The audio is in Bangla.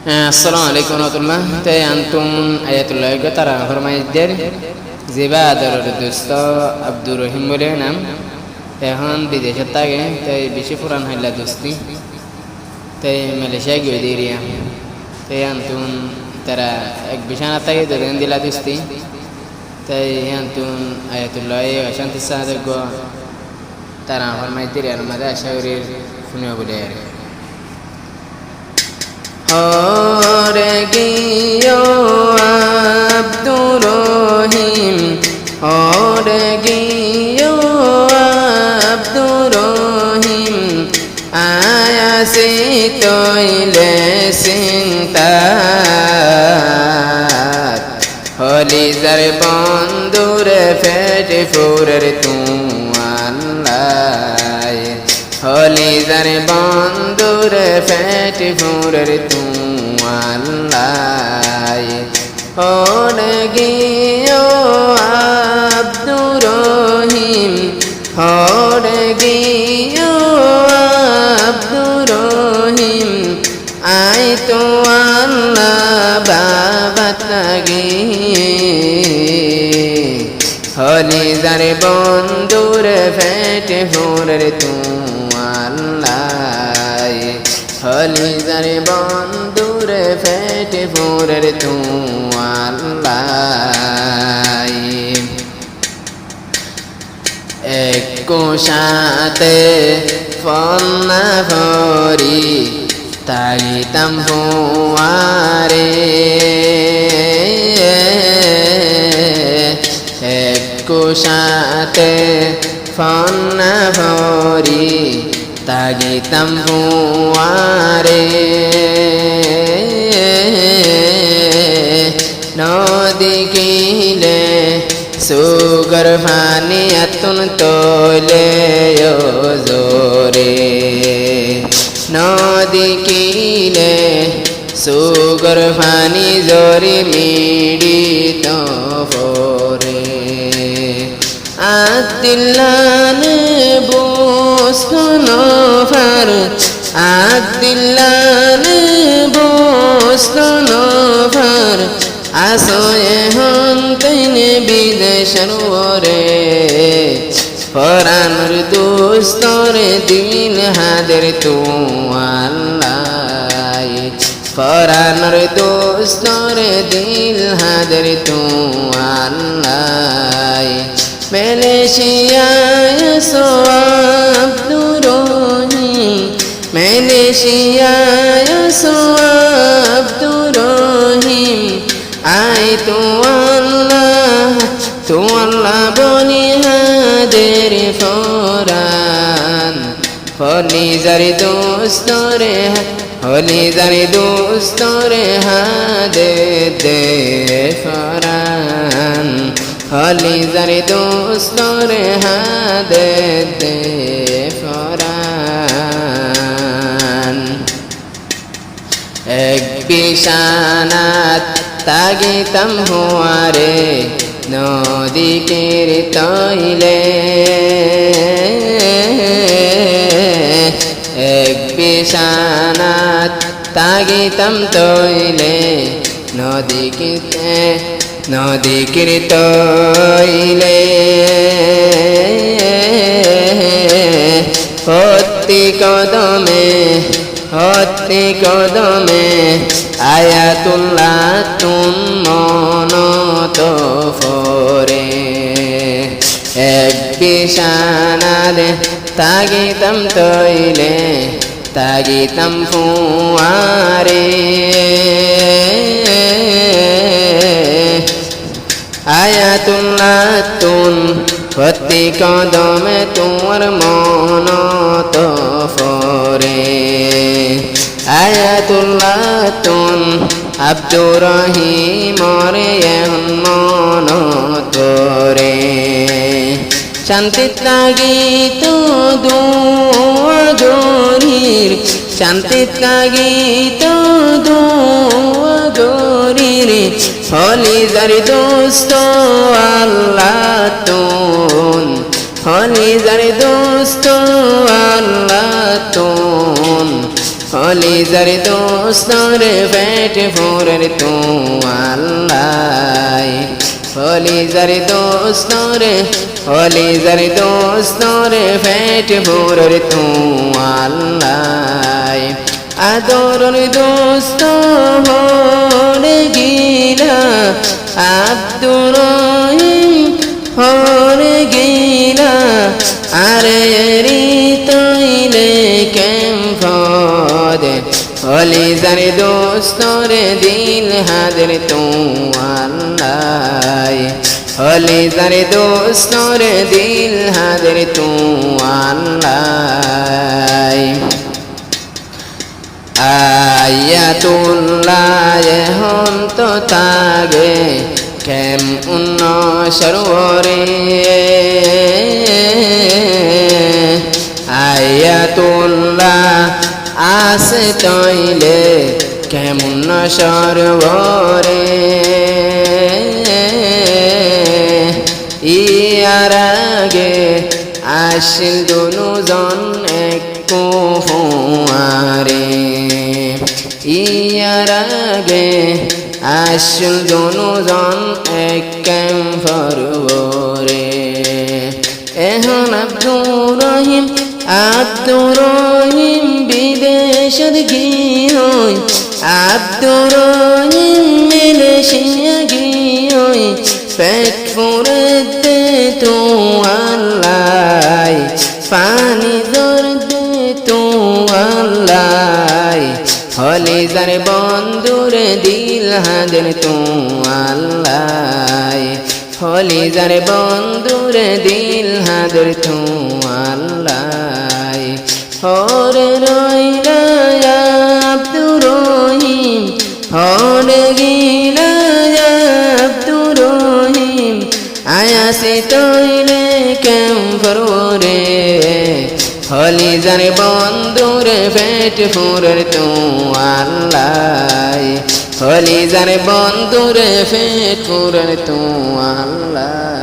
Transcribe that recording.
আসসালামু আলাইকুম রহমতুল্লাহ। তাই আন্তুম আয়াতুল্লাহ তারা ফরমাইদের জিবা আদরের দোস্ত আব্দুর রহিম বলে নাম। এখন বিদেশে থাকে, তাই বেশি পুরান হাইলা দোস্তি, তাই মালয়েশিয়া গিয়ে দিরিয়া। তাই আন্তুম তারা এক বিছানা থাকে দুদিন দিলা দোস্তি। তাই আন্তুম আয়াতুল্লাহ অশান্তি সাহায্য তারা ফরমাইদের আর মাঝে আশা করি শুনে বলে আর হরে গিয়ে আব্দুর রহিম, হরে গিয়ে আব্দুর রহিম, আয়াসি তৈলে চিন্তা হলি যার বন্ধুরে ফেট ফুরের তুয়াল্লাই, হলি যার বন্ধুরে ফেট ফুরের তুয়াল্লাই। হরে গিয়ে আব্দুর রহিম, হরে গিয়ে আব্দুর রহিম, আই তো আল্লাহ বাবা তাগি হলি যার বন্ধুরে ফেট ফুরের তুয়াল্লাই, হলি যার বন্ধুরে ফেট ফুরের তুয়াল্লাই। একুশাতে ফন্না ভরি তাইতাম হুয়ারে, একুশাতে ফন্না ভরি তাগিতাম হুয়ারে, নদী কিলে সুগর ফানি আতুন তোলে জোরে, নদী কিলে সুগর ফানি জোরে মিডিত ফোরে। আদিল্লান বোস্তন ফার, আদিল্লান বোস্তন ফার, আসয়ে হন তৈনে বিদেশর ওরে, ফরানোর দোস্তরে দিন হাদের তুয়াল্লাই, ফরানোর দোস্তরে দিল হাদের তুয়াল্লাই। মালয়েশিয়ায় আব্দুর রহিম, মালয়েশিয়ায় আব্দুর রহিম, আই তো আল্লাহ বনি হাদের ফরান, হলি যারে দোস্তরে, হলি যারে দোস্তরে হাদে দে ফরান, হলি যারে দোস্তরে হাদে দে ফরান। এক বিছানাত তাগিতাম হুয়ারে নদীর তৈলে, এক বিছানাত তাগিতাম তৈলে নদীর তৈলে, হত্যি কদমে, হত্যি কদমে আয়াতুল্লাহ তুম মন তো ফরে, এক বিছানারে তাগিতাম তৈলে তাগিতাম ফুয়ারে, আয়াতুল্লাহ তুন হত্যি কদমে তোমার মন তো ফরে, আয়াতুল্লাহ তুন আব্দুর রহিমর মন তোরে। শান্তি তাগিত দোয়া গরির, শান্তি তাগিত দোয়া গরির, হলি যার দোস্ত আল্লাহ তুন, হলি যার দোস্ত আল্লাহ তুন, হলিজার দোস্তরে পেট ফুরের তু আল্লাহ হলিজার দোস্তরে পেট ফুরের তু আল্লাহ আদরের দোস্ত হরে গিলা আব্দুর রহিম হরে গিলা আরে রি তৈলে কেম ফদে হলিজার দোস্তরে দিল হাদের তু আল্লাহ হলিজার দোস্তরে দিল হাদের তু আল্লাহ আয়াতুল্লাহ এখন তো তাগে কেম উন্ন সরোরে আয়াতুল্লাহ আসে তৈলে কেমন সরোরে ইয়ার আগে আসিল দুজন এক কুফুয়ারে ইয়ার আগে আসিল দুজন এক ক্যাম্পরে এখন আব্দুর রহিম বিদেশত গিয়ে আব্দুর রহিম মালয়েশিয়া গিয়ে পেট ফুরে দে তো আল্লাহ পানি দর দে তো আল্লাহ হলিজার বন্ধুরে দিল হাদের তো আল্লাহ হলিজার বন্ধুরে দিল হাদের তো আল্লাহ হরে রইলা আব্দুর রহিম হরে গিলা আব্দুর রহিম আয়াসে তৈলে কেম ফরোরে হলিজার বন্ধুরে পেট ফুরের তু আল্লাহ হলিজার বন্ধুরে পেট ফুরের তু আল্লাহ